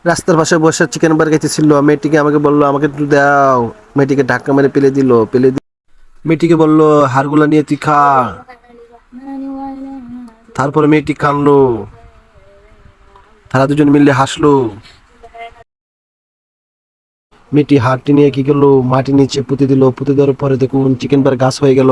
রাস্তার পাশে বসে চিকেন বার্গার খাইতেছিল, মেয়েটিকে আমাকে বললো আমাকে একটু দাও। মেয়েটিকে ধাক্কা মেরে মেয়েটিকে বললো হাড়গুলা নিয়ে তুই খা। তারপরে মেয়েটি কানলো, তারা দুজন মিলে হাসলো। মেয়েটি হাড়টি নিয়ে কি করলো, মাটি নিচে পুঁতে দিল, পুঁতে দেওয়ার পরে দেখুন চিকেন বার্গার গাছ হয়ে গেল।